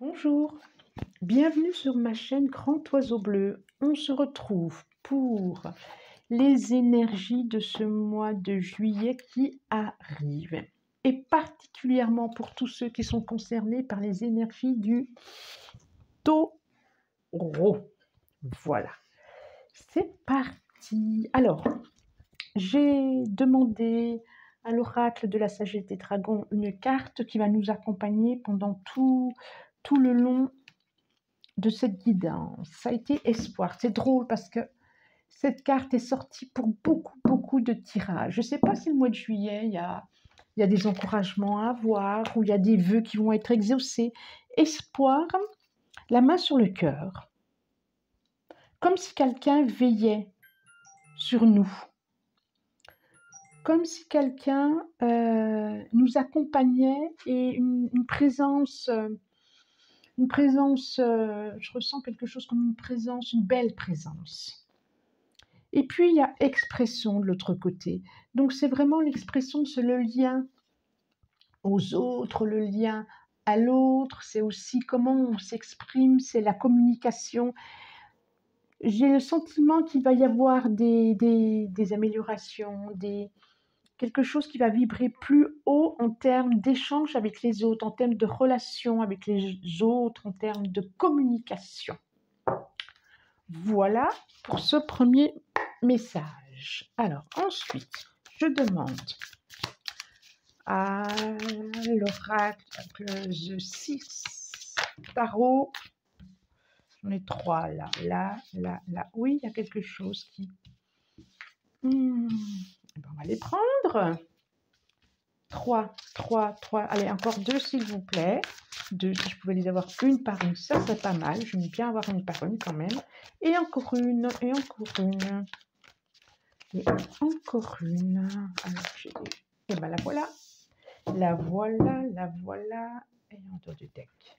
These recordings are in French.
Bonjour, bienvenue sur ma chaîne Grand Oiseau Bleu. On se retrouve pour les énergies de ce mois de juillet qui arrive et particulièrement pour tous ceux qui sont concernés par les énergies du taureau. Voilà, c'est parti. Alors, j'ai demandé à l'oracle de la sagesse des dragons une carte qui va nous accompagner pendant tout le long de cette guidance. Ça a été espoir. C'est drôle parce que cette carte est sortie pour beaucoup de tirages. Je ne sais pas si le mois de juillet, il y a des encouragements à avoir ou il y a des vœux qui vont être exaucés. Espoir, la main sur le cœur. Comme si quelqu'un veillait sur nous. Comme si quelqu'un nous accompagnait et une présence... je ressens quelque chose comme une présence, une belle présence. Et puis, il y a expression de l'autre côté. Donc, c'est vraiment l'expression, c'est le lien aux autres, le lien à l'autre, c'est aussi comment on s'exprime, c'est la communication. J'ai le sentiment qu'il va y avoir des améliorations, quelque chose qui va vibrer plus haut en termes d'échange avec les autres, en termes de relations avec les autres, en termes de communication. Voilà pour ce premier message. Alors, ensuite, je demande à l'oracle The Six Tarot. J'en ai 3 là. Oui, il y a quelque chose qui... on va les prendre. 3. Allez, encore 2 s'il vous plaît. 2, si je pouvais les avoir une par une, ça serait pas mal. J'aime bien avoir une par une quand même. Et encore une, et encore une. Et encore une. Alors, j'ai des... Et ben la voilà. La voilà. Et en dos de deck.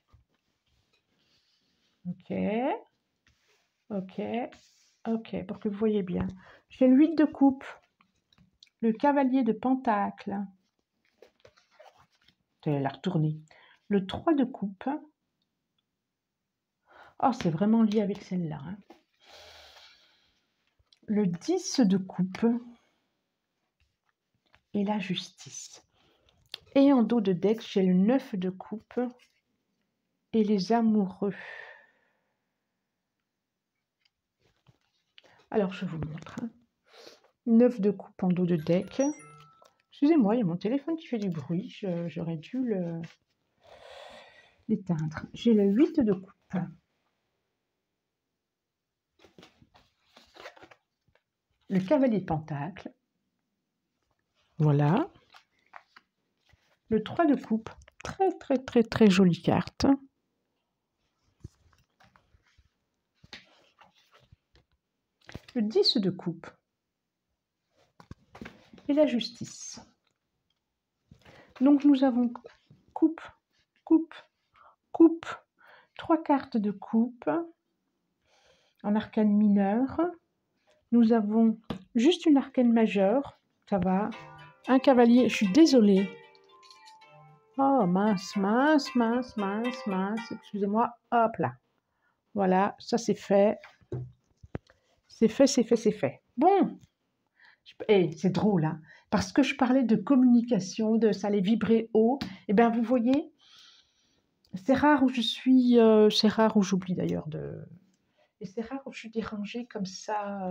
Ok, pour que vous voyez bien. J'ai le 8 de coupe. Le cavalier de pentacle. Je vais la retourner. Le 3 de coupe. Oh, c'est vraiment lié avec celle-là. Hein. Le 10 de coupe. Et la justice. Et en dos de deck, j'ai le 9 de coupe. Et les amoureux. Alors, je vous montre. Hein. 9 de coupe en dos de deck. Excusez-moi, il y a mon téléphone qui fait du bruit. J'aurais dû l'éteindre. J'ai le 8 de coupe. Le cavalier de pentacle. Voilà. Le 3 de coupe. Très jolie carte. Le 10 de coupe. Et la justice. Donc nous avons coupe. 3 cartes de coupe en arcane mineur. Nous avons juste une arcane majeure. Ça va. Un cavalier. Je suis désolée. Oh mince. Excusez-moi. Hop là. Voilà. Ça c'est fait. C'est fait. Bon. C'est drôle, hein, parce que je parlais de communication, de ça allait vibrer haut. Et bien, vous voyez, c'est rare où je suis, c'est rare où j'oublie d'ailleurs de... Et c'est rare où je suis dérangée comme ça,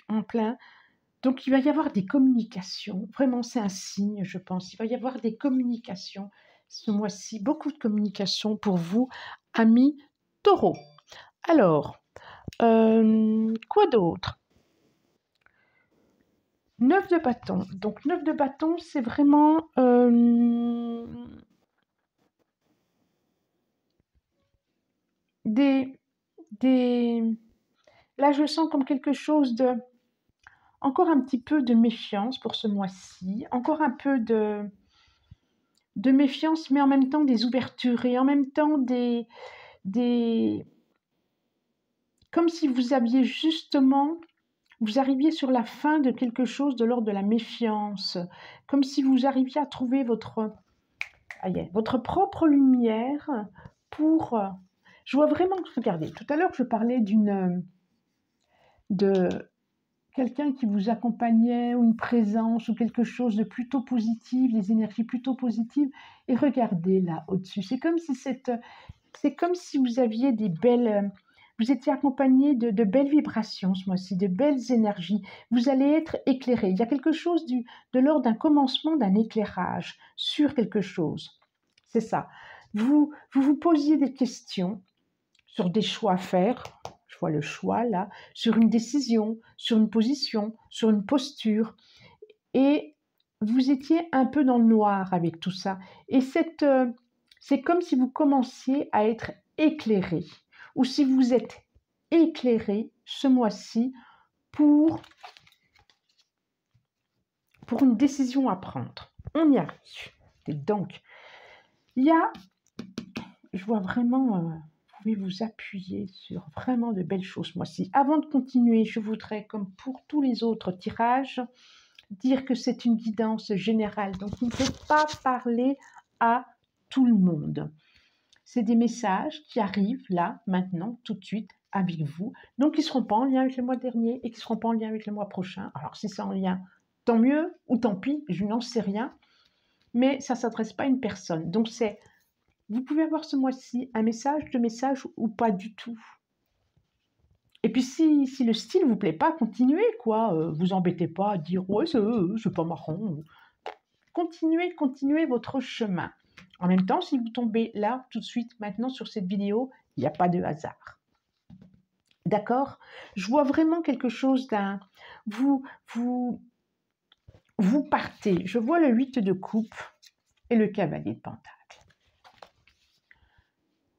en plein. Donc, il va y avoir des communications. Vraiment, c'est un signe, je pense. Il va y avoir des communications ce mois-ci. Beaucoup de communications pour vous, amis taureaux. Alors, quoi d'autre ? 9 de bâton. Donc, 9 de bâton, c'est vraiment... Là, je sens comme quelque chose de... Encore un petit peu de méfiance pour ce mois-ci. Encore un peu de méfiance, mais en même temps des ouvertures. Et en même temps comme si vous aviez justement... Vous arriviez sur la fin de quelque chose de l'ordre de la méfiance, comme si vous arriviez à trouver ça y est, votre propre lumière pour... je vois vraiment, regardez, tout à l'heure je parlais de quelqu'un qui vous accompagnait, ou une présence, ou quelque chose de plutôt positif, des énergies plutôt positives, et regardez là au-dessus, c'est comme si vous aviez des belles... vous étiez accompagné de belles vibrations ce mois-ci, de belles énergies. Vous allez être éclairé. Il y a quelque chose de l'ordre d'un commencement, d'un éclairage sur quelque chose. C'est ça. Vous posiez des questions sur des choix à faire. Je vois le choix là, sur une décision, sur une position, sur une posture. Et vous étiez un peu dans le noir avec tout ça. Et c'est comme si vous commenciez à être éclairé, ou si vous êtes éclairé ce mois-ci pour une décision à prendre. On y arrive. Et donc, il y a, je vois vraiment, vous pouvez vous appuyer sur vraiment de belles choses ce mois-ci. Avant de continuer, je voudrais, comme pour tous les autres tirages, dire que c'est une guidance générale. Donc, il ne faut pas parler à tout le monde. C'est des messages qui arrivent là, maintenant, tout de suite, avec vous. Donc, qui ne seront pas en lien avec le mois dernier et qui ne seront pas en lien avec le mois prochain. Alors, si c'est en lien, tant mieux ou tant pis, je n'en sais rien. Mais ça ne s'adresse pas à une personne. Donc, vous pouvez avoir ce mois-ci un message, deux messages ou pas du tout. Et puis, si le style ne vous plaît pas, continuez, quoi. Vous embêtez pas à dire « ouais, c'est pas marrant ». Continuez votre chemin. En même temps, si vous tombez là, tout de suite, maintenant, sur cette vidéo, il n'y a pas de hasard. D'accord? Je vois vraiment quelque chose d'un... Vous partez. Je vois le 8 de coupe et le cavalier de pentacle.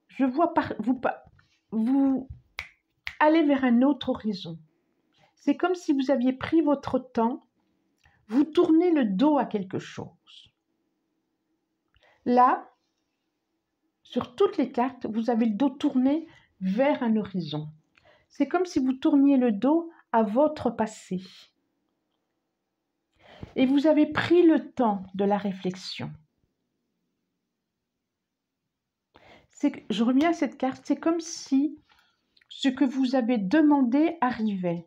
Je vois vous allez vers un autre horizon. C'est comme si vous aviez pris votre temps, vous tournez le dos à quelque chose. Là, sur toutes les cartes, vous avez le dos tourné vers un horizon. C'est comme si vous tourniez le dos à votre passé. Et vous avez pris le temps de la réflexion. Je reviens à cette carte, c'est comme si ce que vous avez demandé arrivait.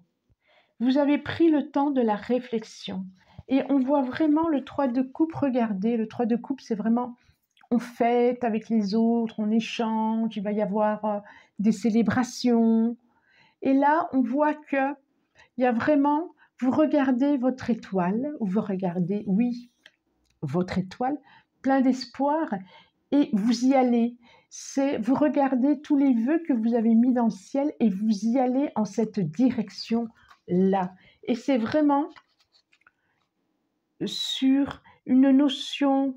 Vous avez pris le temps de la réflexion. Et on voit vraiment le 3 de coupe. Regardez, le 3 de coupe, c'est vraiment, on fête avec les autres, on échange, il va y avoir des célébrations. Et là, on voit que il y a vraiment, vous regardez votre étoile, ou vous regardez, oui, votre étoile, plein d'espoir, et vous y allez. Vous regardez tous les vœux que vous avez mis dans le ciel et vous y allez en cette direction-là. Et c'est vraiment sur une notion,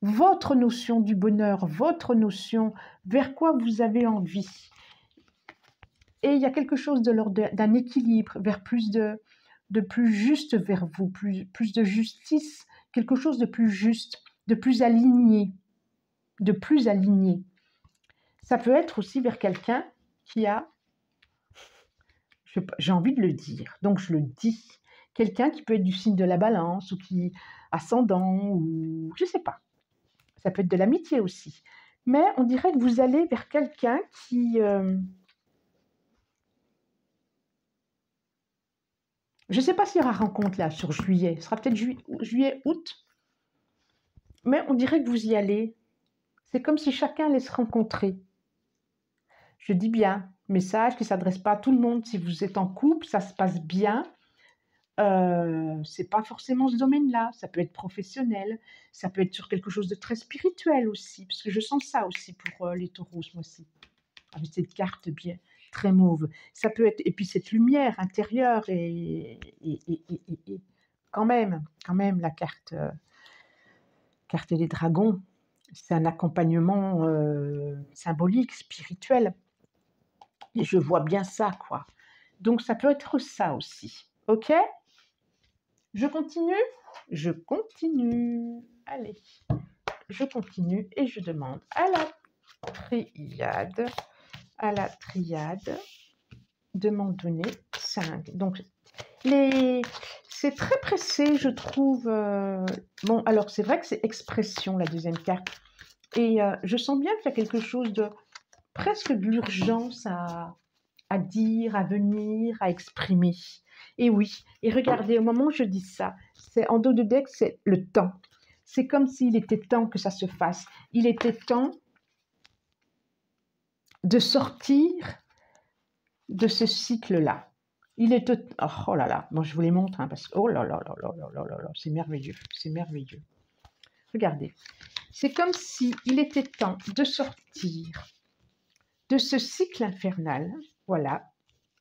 votre notion du bonheur, votre notion vers quoi vous avez envie. Et il y a quelque chose de l'ordre d'un équilibre, vers plus de plus juste vers vous, plus de justice, quelque chose de plus juste, de plus aligné, de plus aligné. Ça peut être aussi vers quelqu'un qui a, j'ai envie de le dire, donc je le dis, quelqu'un qui peut être du signe de la balance, ou qui ascendant, ou je ne sais pas. Ça peut être de l'amitié aussi. Mais on dirait que vous allez vers quelqu'un qui... je ne sais pas s'il y aura rencontre là sur juillet. Ce sera peut-être juillet, août. Mais on dirait que vous y allez. C'est comme si chacun allait se rencontrer. Je dis bien, message qui ne s'adresse pas à tout le monde. Si vous êtes en couple, ça se passe bien. C'est pas forcément ce domaine-là. Ça peut être professionnel. Ça peut être sur quelque chose de très spirituel aussi. Parce que je sens ça aussi pour les taureaux ce mois-ci. Avec cette carte bien très mauve. Ça peut être... Et puis cette lumière intérieure et quand même la carte des dragons, c'est un accompagnement symbolique, spirituel. Et je vois bien ça, quoi. Donc, ça peut être ça aussi. OK? Je continue? Je continue. Allez, je continue et je demande à la triade de m'en donner 5. Donc, c'est c'est très pressé, je trouve. Bon, alors c'est vrai que c'est expression, la deuxième carte. Et je sens bien qu'il y a quelque chose de presque de l'urgence à dire, à venir, à exprimer. Et oui, et regardez, au moment où je dis ça, c'est en dos de deck, c'est le temps. C'est comme s'il était temps que ça se fasse. Il était temps de sortir de ce cycle-là. Il est... Oh là là, moi je vous les montre, hein, parce que... Oh là là là là là là là, c'est merveilleux, c'est merveilleux. Regardez, c'est comme s'il était temps de sortir de ce cycle infernal, voilà,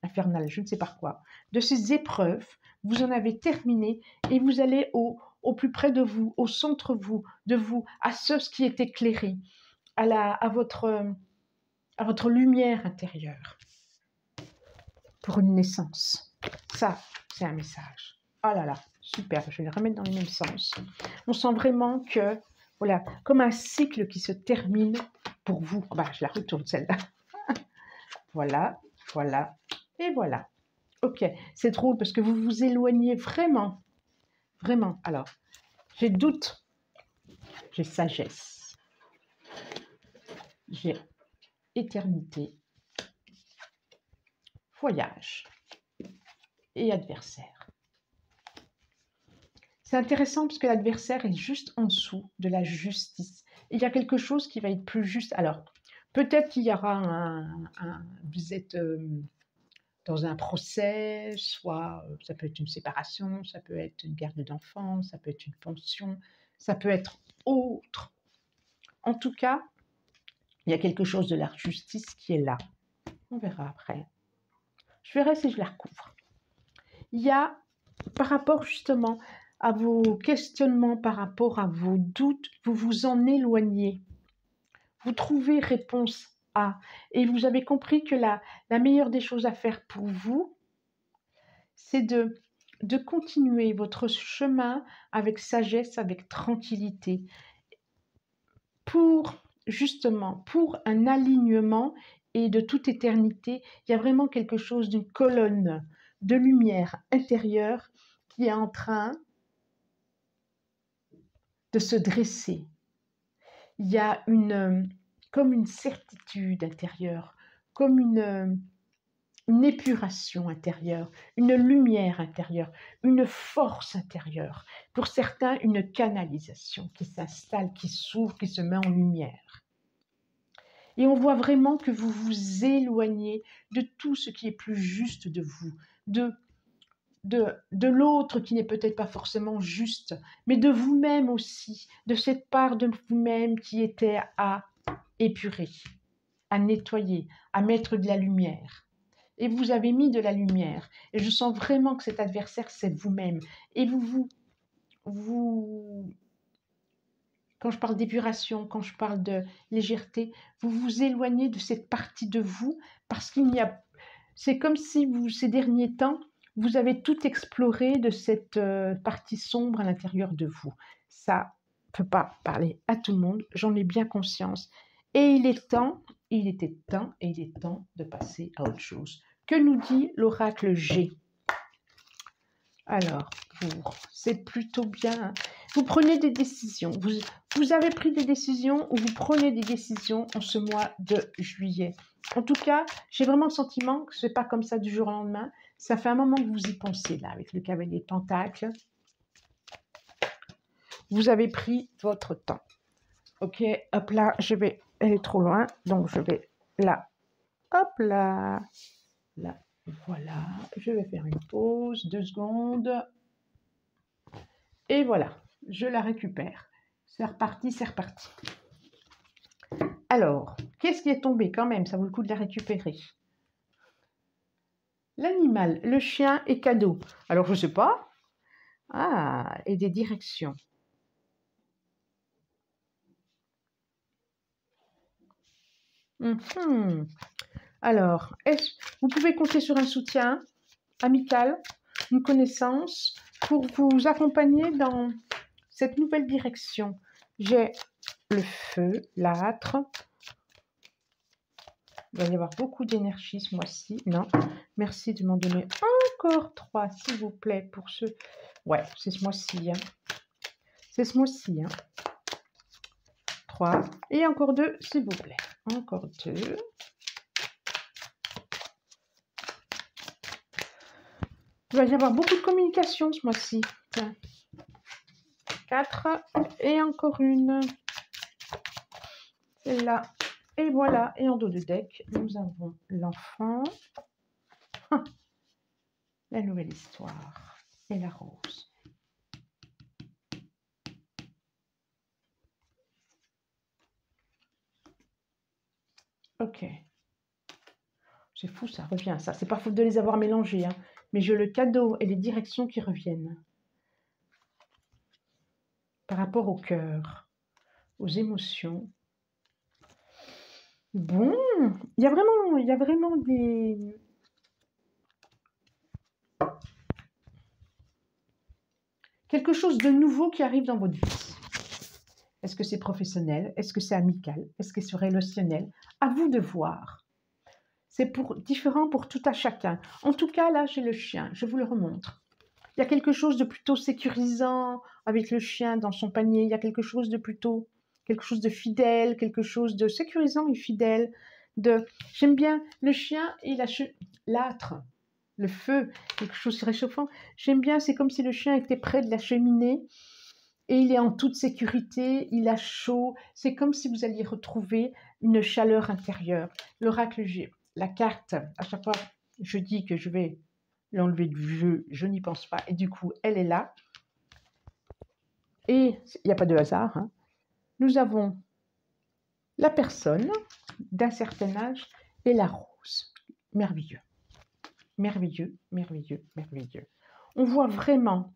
infernal, je ne sais pas quoi, de ces épreuves, vous en avez terminé et vous allez au plus près de vous, au centre de vous, à ce qui est éclairé, à votre lumière intérieure, pour une naissance. Ça, c'est un message. Oh là là, super, je vais les remettre dans le même sens. On sent vraiment que, voilà, comme un cycle qui se termine pour vous. Bah, je la retourne celle-là. Voilà, voilà, et voilà. Ok, c'est drôle parce que vous vous éloignez vraiment, vraiment. Alors, j'ai doute, j'ai sagesse, j'ai éternité, voyage et adversaire. C'est intéressant parce que l'adversaire est juste en dessous de la justice. Il y a quelque chose qui va être plus juste. Alors, peut-être qu'il y aura vous êtes dans un procès, soit ça peut être une séparation, ça peut être une garde d'enfants, ça peut être une pension, ça peut être autre. En tout cas, il y a quelque chose de la justice qui est là. On verra après. Je verrai si je la recouvre. Il y a, par rapport justement à vos questionnements, par rapport à vos doutes, vous vous en éloignez. Vous trouvez réponse à. Et vous avez compris que la meilleure des choses à faire pour vous, c'est de continuer votre chemin avec sagesse, avec tranquillité, pour justement, pour un alignement et de toute éternité, il y a vraiment quelque chose d'une colonne de lumière intérieure qui est en train de se dresser. Il y a comme une certitude intérieure, comme une épuration intérieure, une lumière intérieure, une force intérieure. Pour certains, une canalisation qui s'installe, qui s'ouvre, qui se met en lumière. Et on voit vraiment que vous vous éloignez de tout ce qui est plus juste de vous, de l'autre qui n'est peut-être pas forcément juste, mais de vous-même aussi, de cette part de vous-même qui était à épurer, à nettoyer, à mettre de la lumière. Et vous avez mis de la lumière. Et je sens vraiment que cet adversaire, c'est vous-même. Et vous, quand je parle d'épuration, quand je parle de légèreté, vous vous éloignez de cette partie de vous parce qu'il n'y a... C'est comme si vous, ces derniers temps, vous avez tout exploré de cette partie sombre à l'intérieur de vous. Ça ne peut pas parler à tout le monde, j'en ai bien conscience. Et il était temps et il est temps de passer à autre chose. Que nous dit l'oracle G? Alors, c'est plutôt bien. Vous prenez des décisions. Vous avez pris des décisions ou vous prenez des décisions en ce mois de juillet. En tout cas, j'ai vraiment le sentiment que ce n'est pas comme ça du jour au lendemain. Ça fait un moment que vous y pensez, là, avec le cavalier de Pentacles. Vous avez pris votre temps. Ok, hop là, elle est trop loin, donc je vais là. Hop là. Là, voilà. Je vais faire une pause, 2 secondes. Et voilà, je la récupère. C'est reparti, c'est reparti. Alors, qu'est-ce qui est tombé quand même? Ça vaut le coup de la récupérer. L'animal, le chien et cadeau. Alors, je ne sais pas. Ah, et des directions. Alors, vous pouvez compter sur un soutien amical, une connaissance, pour vous accompagner dans cette nouvelle direction. J'ai le feu, l'âtre. Il va y avoir beaucoup d'énergie ce mois-ci. Non, merci de m'en donner un encore 3, s'il vous plaît, pour ce... Ouais, c'est ce mois-ci. Hein. C'est ce mois-ci. Hein. 3. Et encore 2, s'il vous plaît. Encore 2. Il va y avoir beaucoup de communication ce mois-ci. 4. Et encore une. Celle-là. Et voilà. Et en dos de deck, nous avons l'enfant. La nouvelle histoire. Et la rose. Ok. C'est fou, ça revient. Ça, c'est pas faute de les avoir mélangés. Hein. Mais j'ai le cadeau et les directions qui reviennent. Par rapport au cœur, aux émotions. Bon, il y a vraiment des... Quelque chose de nouveau qui arrive dans votre vie. Est-ce que c'est professionnel? Est-ce que c'est amical? Est-ce que c'est relationnel? À vous de voir. C'est différent pour tout à chacun. En tout cas, là, j'ai le chien. Je vous le remontre. Il y a quelque chose de plutôt sécurisant avec le chien dans son panier. Il y a quelque chose de plutôt... quelque chose de fidèle, quelque chose de sécurisant et fidèle. J'aime bien le chien et l'âtre, le feu, quelque chose de réchauffant. J'aime bien, c'est comme si le chien était près de la cheminée et il est en toute sécurité, il a chaud. C'est comme si vous alliez retrouver une chaleur intérieure. L'oracle, la carte, à chaque fois, je dis que je vais l'enlever du jeu, je n'y pense pas. Et du coup, elle est là. Et il n'y a pas de hasard. Hein. Nous avons la personne d'un certain âge et la rose. Merveilleux. Merveilleux, merveilleux, merveilleux. On voit vraiment,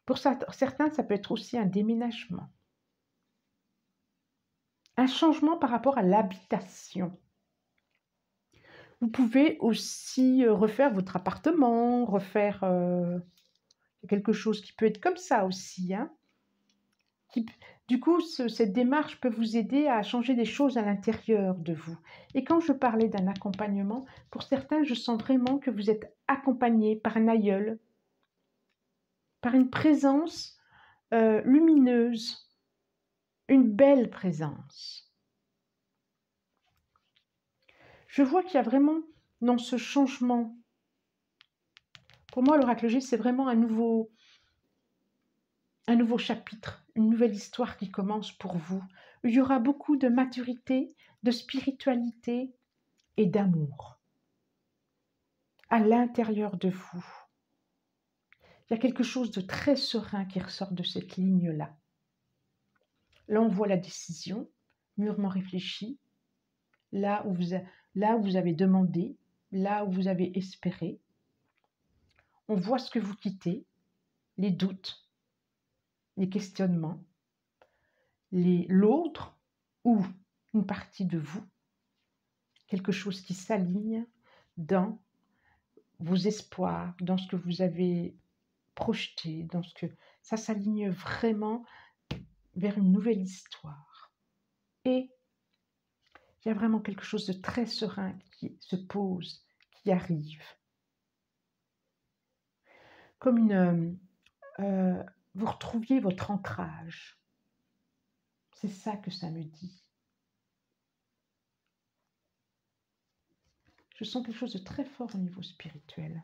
pour certains, ça peut être aussi un déménagement. Un changement par rapport à l'habitation. Vous pouvez aussi refaire votre appartement, refaire quelque chose qui peut être comme ça aussi. Hein. Du coup, cette démarche peut vous aider à changer des choses à l'intérieur de vous. Et quand je parlais d'un accompagnement, pour certains, je sens vraiment que vous êtes accompagné par un aïeul, par une présence lumineuse, une belle présence. Je vois qu'il y a vraiment dans ce changement, pour moi, l'oracle G, c'est vraiment un nouveau chapitre, une nouvelle histoire qui commence pour vous. Il y aura beaucoup de maturité, de spiritualité et d'amour à l'intérieur de vous. Il y a quelque chose de très serein qui ressort de cette ligne-là. Là, on voit la décision, mûrement réfléchie, là où vous avez demandé, là où vous avez espéré. On voit ce que vous quittez, les doutes, les questionnements, l'autre ou une partie de vous, quelque chose qui s'aligne dans vos espoirs, dans ce que vous avez projeté, dans ce que ça s'aligne vraiment vers une nouvelle histoire. Et il y a vraiment quelque chose de très serein qui se pose, qui arrive. Comme vous retrouviez votre ancrage. C'est ça que ça me dit. Je sens quelque chose de très fort au niveau spirituel.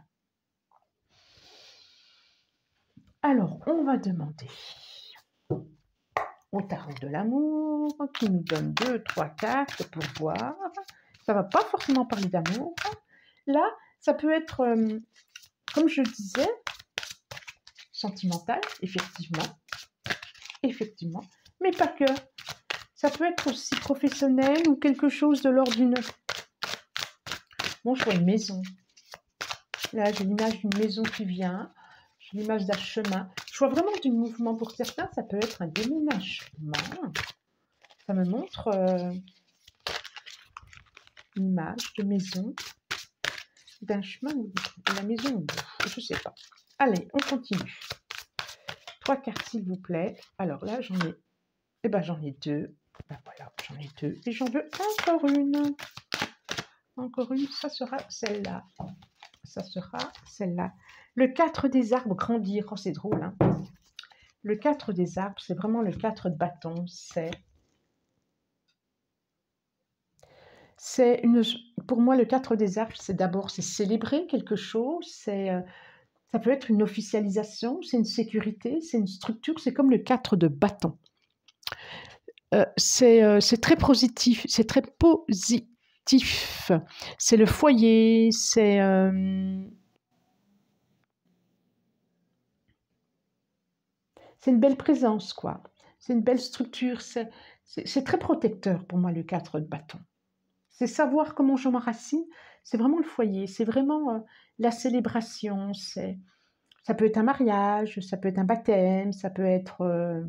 Alors, on va demander au tarot de l'amour qui nous donne 2, 3 cartes pour voir. Ça ne va pas forcément parler d'amour. Là, ça peut être, comme je le disais, sentimental, effectivement, mais pas que. Ça peut être aussi professionnel ou quelque chose de l'ordre d'une... Bon, je vois une maison. Là, j'ai l'image d'une maison qui vient. J'ai l'image d'un chemin. Je vois vraiment du mouvement. Pour certains, ça peut être un déménagement. Ça me montre une image de maison, d'un chemin ou de la maison. Je ne sais pas. Allez, on continue. 3 cartes, s'il vous plaît. Alors là, j'en ai... Eh ben, j'en ai 2. Ben voilà, j'en ai 2. Et j'en veux encore une. Encore une, ça sera celle-là. ça sera celle-là. Le 4 des arbres, grandir. Oh, c'est drôle, hein. Le 4 des arbres, c'est vraiment le 4 de bâton. Pour moi, le 4 des arbres, c'est d'abord, c'est célébrer quelque chose, ça peut être une officialisation, c'est une sécurité, c'est une structure, c'est comme le 4 de bâton. C'est très positif, c'est très positif. C'est le foyer, c'est une belle présence, quoi. C'est une belle structure, c'est très protecteur pour moi, le 4 de bâton. C'est savoir comment je m'enracine, c'est vraiment le foyer, c'est vraiment la célébration, ça peut être un mariage, ça peut être un baptême, ça peut être...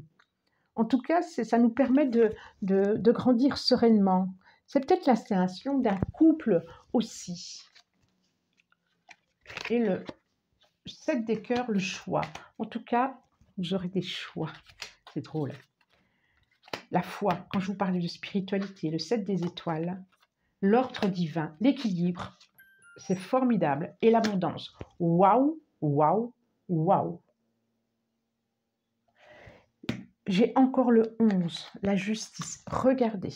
En tout cas, ça nous permet de grandir sereinement. C'est peut-être l'installation d'un couple aussi. Et le 7 des cœurs, le choix. En tout cas, vous aurez des choix. C'est drôle. La foi, quand je vous parlais de spiritualité, le 7 des étoiles, l'ordre divin, l'équilibre, c'est formidable. Et l'abondance. Waouh, waouh, waouh. J'ai encore le 11, la justice. Regardez.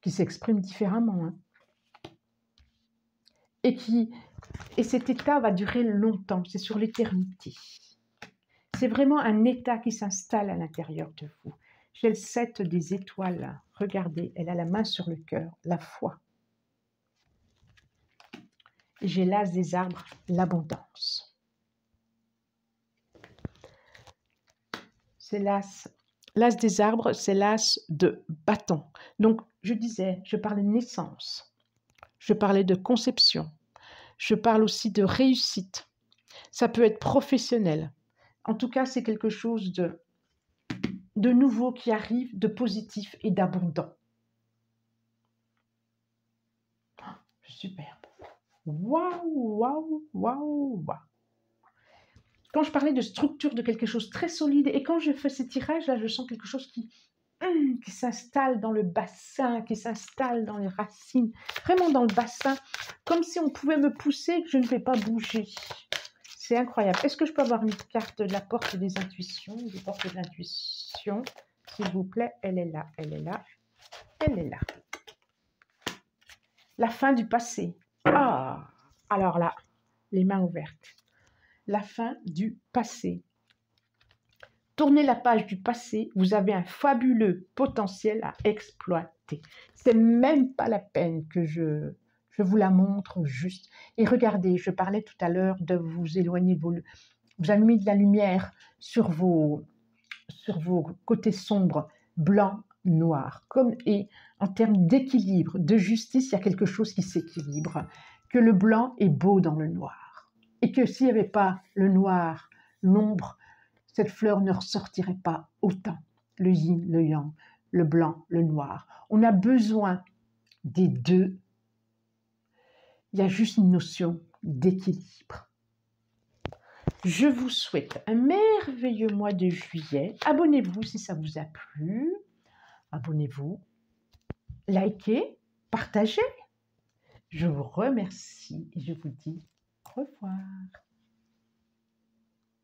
Qui s'exprime différemment. Hein. Et cet état va durer longtemps. C'est sur l'éternité. C'est vraiment un état qui s'installe à l'intérieur de vous. J'ai le 7 des étoiles. Regardez, elle a la main sur le cœur, la foi. J'ai l'as des arbres, l'abondance. C'est l'as des arbres, c'est l'as de bâton. Donc, je disais, je parlais de naissance, je parlais de conception, je parle aussi de réussite. Ça peut être professionnel. En tout cas, c'est quelque chose de nouveau qui arrive, de positif et d'abondant. Superbe. Waouh, waouh, waouh, waouh. Quand je parlais de structure de quelque chose de très solide, et quand je fais ces tirages, là, je sens quelque chose qui s'installe dans le bassin, qui s'installe dans les racines, vraiment dans le bassin, comme si on pouvait me pousser, que je ne vais pas bouger. C'est incroyable. Est-ce que je peux avoir une carte de la porte des intuitions, des portes de l'intuition, s'il vous plaît? Elle est là, elle est là, elle est là. La fin du passé. Ah, alors là, les mains ouvertes. La fin du passé. Tournez la page du passé, vous avez un fabuleux potentiel à exploiter. C'est même pas la peine que je vous la montre juste. Et regardez, je parlais tout à l'heure de vous éloigner, vous avez mis de la lumière sur vos côtés sombres, blanc, noir. Et en termes d'équilibre, de justice, il y a quelque chose qui s'équilibre. Que le blanc est beau dans le noir. Et que s'il n'y avait pas le noir, l'ombre, cette fleur ne ressortirait pas autant. Le yin, le yang, le blanc, le noir. On a besoin des deux. Il y a juste une notion d'équilibre. Je vous souhaite un merveilleux mois de juillet. Abonnez-vous si ça vous a plu. Abonnez-vous, likez, partagez. Je vous remercie et je vous dis au revoir.